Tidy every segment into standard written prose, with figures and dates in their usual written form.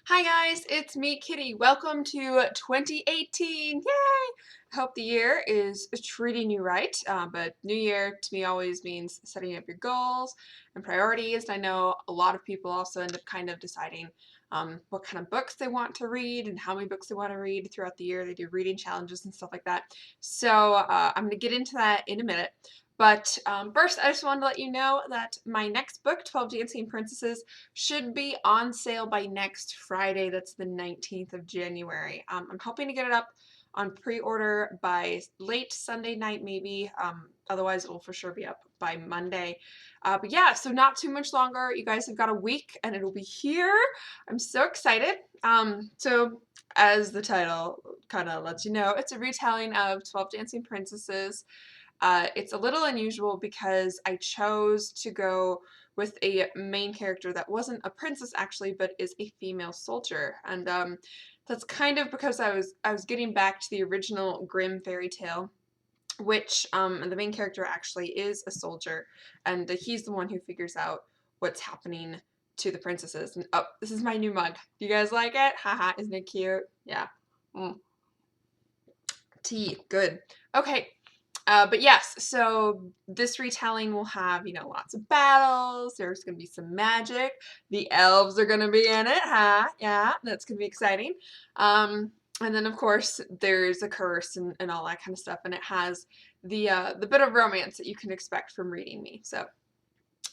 Hi guys, it's me, Kitty. Welcome to 2018. Yay! I hope the year is treating you right. But New Year to me always means setting up your goals and priorities. And I know a lot of people also end up kind of deciding what kind of books they want to read and how many books they want to read throughout the year. They do reading challenges and stuff like that. So I'm going to get into that in a minute. But first, I just wanted to let you know that my next book, 12 Dancing Princesses, should be on sale by next Friday. That's the 19th of January. I'm hoping to get it up on pre-order by late Sunday night, maybe. Otherwise, it will for sure be up by Monday. But yeah, so not too much longer. You guys have got a week and it'll be here. I'm so excited. So as the title kind of lets you know, it's a retelling of 12 Dancing Princesses. It's a little unusual because I chose to go with a main character that wasn't a princess actually, but is a female soldier, and that's kind of because I was getting back to the original Grimm fairy tale, which the main character actually is a soldier, and he's the one who figures out what's happening to the princesses. And oh, this is my new mug. Do you guys like it? Haha, isn't it cute? Yeah. Mm. Tea, good. Okay, but yes, so this retelling will have, lots of battles. There's going to be some magic. The elves are going to be in it, huh? Yeah, that's going to be exciting. And then, of course, there's a curse and all that kind of stuff. And it has the bit of romance that you can expect from reading me. So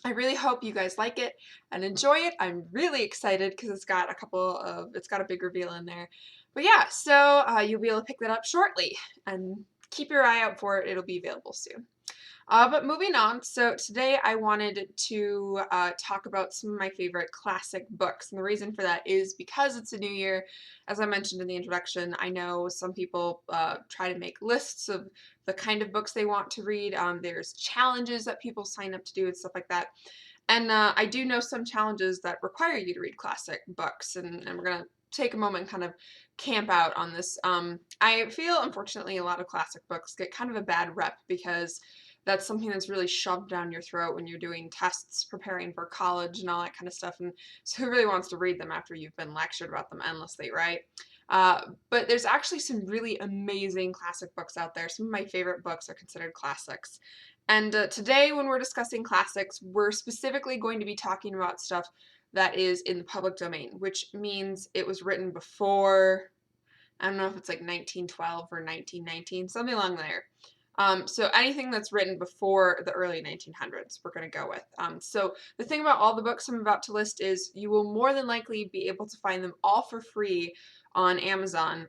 I really hope you guys like it and enjoy it. I'm really excited because it's got a big reveal in there. But yeah, so you'll be able to pick that up shortly and keep your eye out for it. It'll be available soon. But moving on, so today I wanted to talk about some of my favorite classic books. And the reason for that is because it's a new year. As I mentioned in the introduction, I know some people try to make lists of the kind of books they want to read. There's challenges that people sign up to do and stuff like that. And I do know some challenges that require you to read classic books. And we're going to take a moment and kind of camp out on this. I feel, unfortunately, a lot of classic books get kind of a bad rep because that's something that's really shoved down your throat when you're doing tests, preparing for college, and all that kind of stuff. And so, who really wants to read them after you've been lectured about them endlessly, right? But there's actually some really amazing classic books out there. Some of my favorite books are considered classics. And today, when we're discussing classics, we're specifically going to be talking about stuff that is in the public domain, which means it was written before, I don't know if it's like 1912 or 1919, something along there. So anything that's written before the early 1900s, we're going to go with. So the thing about all the books I'm about to list is you will more than likely be able to find them all for free on Amazon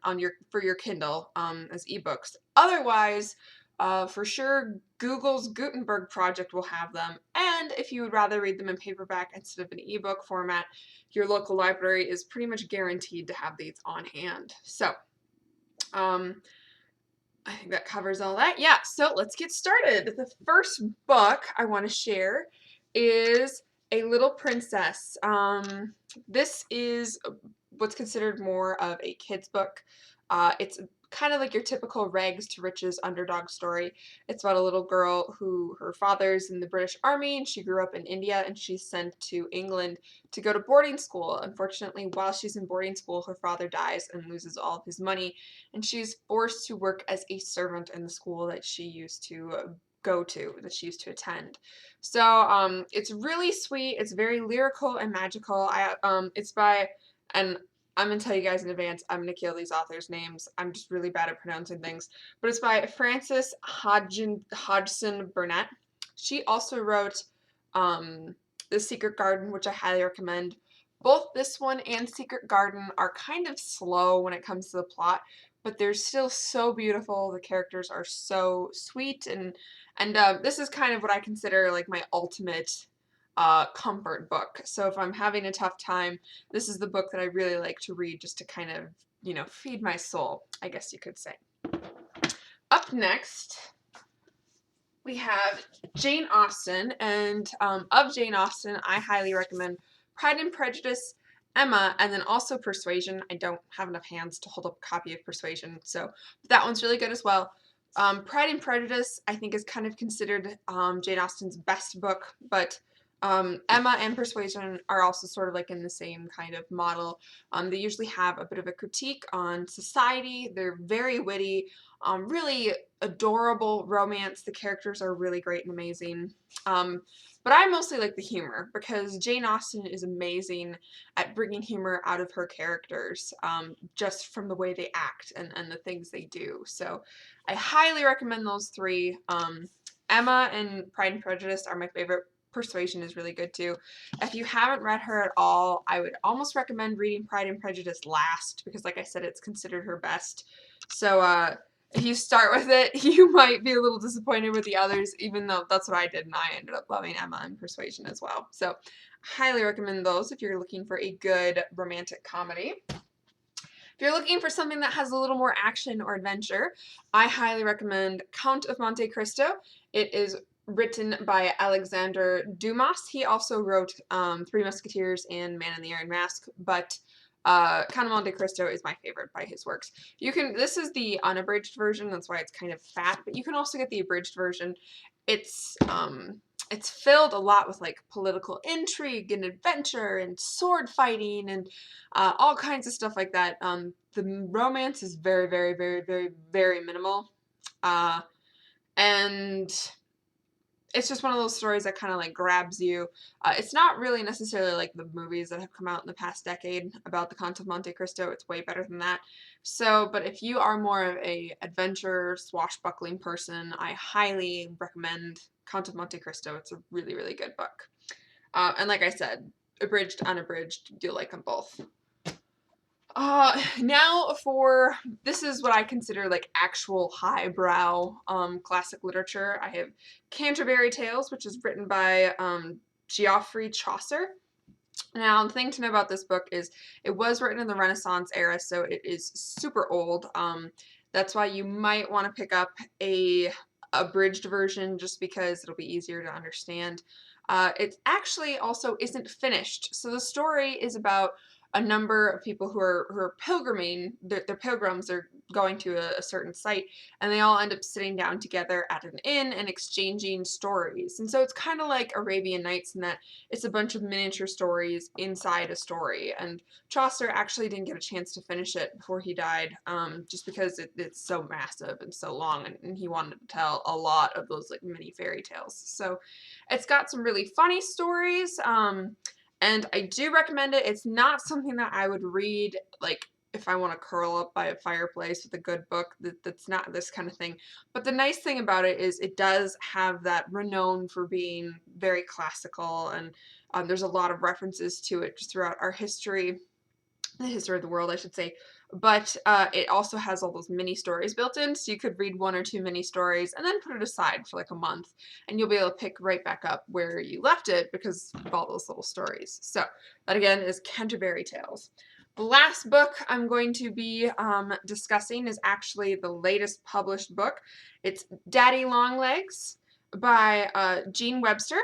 for your Kindle as ebooks. Otherwise, for sure, Google's Gutenberg project will have them. And if you would rather read them in paperback instead of an ebook format, your local library is pretty much guaranteed to have these on hand. So, I think that covers all that. Yeah, so let's get started. The first book I want to share is A Little Princess. This is what's considered more of a kid's book. It's kind of like your typical rags to riches underdog story. It's about a little girl who her father's in the British Army and she grew up in India and she's sent to England to go to boarding school. Unfortunately, while she's in boarding school, her father dies and loses all of his money, and she's forced to work as a servant in the school that she used to that she used to attend. So it's really sweet. It's very lyrical and magical. It's by, and I'm gonna tell you guys in advance, I'm gonna kill these authors' names. I'm just really bad at pronouncing things. But it's by Frances Hodgson Burnett. She also wrote The Secret Garden, which I highly recommend. Both this one and Secret Garden are kind of slow when it comes to the plot, but they're still so beautiful. The characters are so sweet, and this is kind of what I consider like my ultimate comfort book. So if I'm having a tough time, this is the book that I really like to read just to kind of, feed my soul, I guess you could say. Up next, we have Jane Austen, and of Jane Austen, I highly recommend Pride and Prejudice, Emma, and then also Persuasion. I don't have enough hands to hold up a copy of Persuasion, so that one's really good as well. Pride and Prejudice, I think, is kind of considered Jane Austen's best book, but Emma and Persuasion are also sort of like in the same kind of model. They usually have a bit of a critique on society. They're very witty, really adorable romance. The characters are really great and amazing. But I mostly like the humor because Jane Austen is amazing at bringing humor out of her characters, just from the way they act and the things they do. So I highly recommend those three. Emma and Pride and Prejudice are my favorite. Persuasion is really good too. If you haven't read her at all, I would almost recommend reading Pride and Prejudice last because, like I said, it's considered her best. So, if you start with it, you might be a little disappointed with the others, even though that's what I did, and I ended up loving Emma and Persuasion as well. So, highly recommend those if you're looking for a good romantic comedy. If you're looking for something that has a little more action or adventure, I highly recommend Count of Monte Cristo. It is written by Alexander Dumas. He also wrote Three Musketeers and Man in the Iron Mask, but Count of Monte Cristo is my favorite by his works. This is the unabridged version, that's why it's kind of fat, but you can also get the abridged version. It's filled a lot with like political intrigue and adventure and sword fighting and all kinds of stuff like that. The romance is very, very, very, very, very minimal. Uh, and it's just one of those stories that kind of like grabs you. It's not really necessarily like the movies that have come out in the past decade about the Count of Monte Cristo. It's way better than that. So, but if you are more of a adventure, swashbuckling person, I highly recommend Count of Monte Cristo. It's a really, really good book. And like I said, abridged, unabridged, you'll like them both. This is what I consider like actual highbrow classic literature. I have Canterbury Tales, which is written by Geoffrey Chaucer. Now, the thing to know about this book is it was written in the Renaissance era, so it is super old. That's why you might want to pick up a abridged version just because it'll be easier to understand. It actually also isn't finished. So the story is about a number of people who are pilgriming. They're pilgrims. They're going to a certain site, and they all end up sitting down together at an inn and exchanging stories. And so it's kind of like Arabian Nights in that it's a bunch of miniature stories inside a story. And Chaucer actually didn't get a chance to finish it before he died, just because it's so massive and so long, and he wanted to tell a lot of those like mini fairy tales. So it's got some really funny stories. And I do recommend it. It's not something that I would read like if I want to curl up by a fireplace with a good book. That's not this kind of thing. But the nice thing about it is it does have that renown for being very classical, and there's a lot of references to it just throughout our history, the history of the world, I should say. But it also has all those mini stories built in, so you could read one or two mini stories and then put it aside for like a month, and you'll be able to pick right back up where you left it because of all those little stories. So that again is Canterbury Tales. The last book I'm going to be discussing is actually the latest published book. It's Daddy Longlegs by Jean Webster,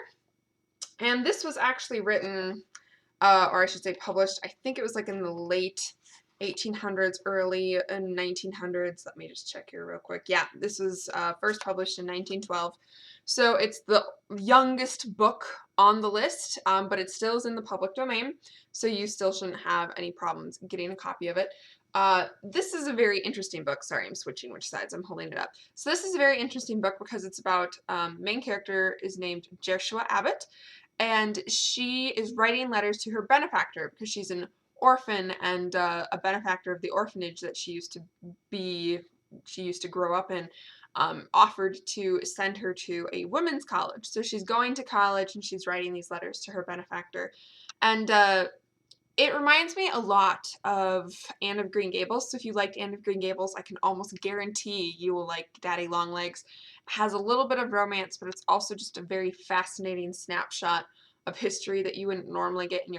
and this was actually written or I should say published, I think it was like in the late 1800s, early 1900s. Let me just check here real quick. Yeah, this was first published in 1912. So it's the youngest book on the list, but it still is in the public domain, so you still shouldn't have any problems getting a copy of it. This is a very interesting book. Sorry, I'm switching which sides. I'm holding it up. So this is a very interesting book because it's about, main character is named Joshua Abbott, and she is writing letters to her benefactor because she's an orphan and a benefactor of the orphanage that she used to grow up in, offered to send her to a women's college. So she's going to college and she's writing these letters to her benefactor. And it reminds me a lot of Anne of Green Gables. So if you liked Anne of Green Gables, I can almost guarantee you will like Daddy Longlegs. It has a little bit of romance, but it's also just a very fascinating snapshot of history that you wouldn't normally get in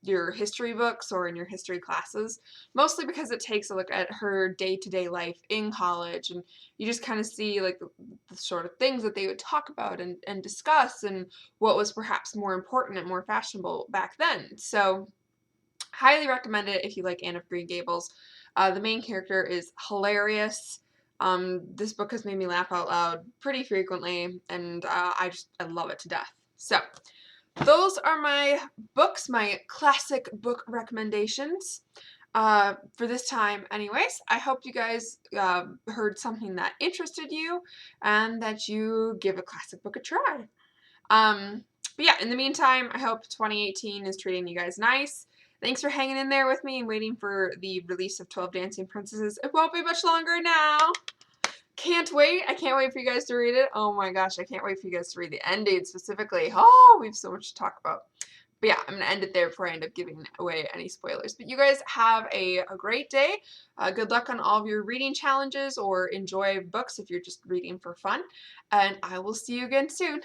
your history books or in your history classes, mostly because it takes a look at her day-to-day life in college, and you just kind of see like the sort of things that they would talk about and discuss, and what was perhaps more important and more fashionable back then. So highly recommend it if you like Anne of Green Gables. The main character is hilarious. This book has made me laugh out loud pretty frequently, and I love it to death. So those are my books, my classic book recommendations for this time anyways. I hope you guys heard something that interested you and that you give a classic book a try. But yeah, in the meantime, I hope 2018 is treating you guys nice. Thanks for hanging in there with me and waiting for the release of 12 Dancing Princesses. It won't be much longer now. Can't wait. I can't wait for you guys to read it. Oh my gosh, I can't wait for you guys to read the ending specifically. Oh, we have so much to talk about. But yeah, I'm going to end it there before I end up giving away any spoilers. But you guys have a great day. Good luck on all of your reading challenges, or enjoy books if you're just reading for fun. And I will see you again soon.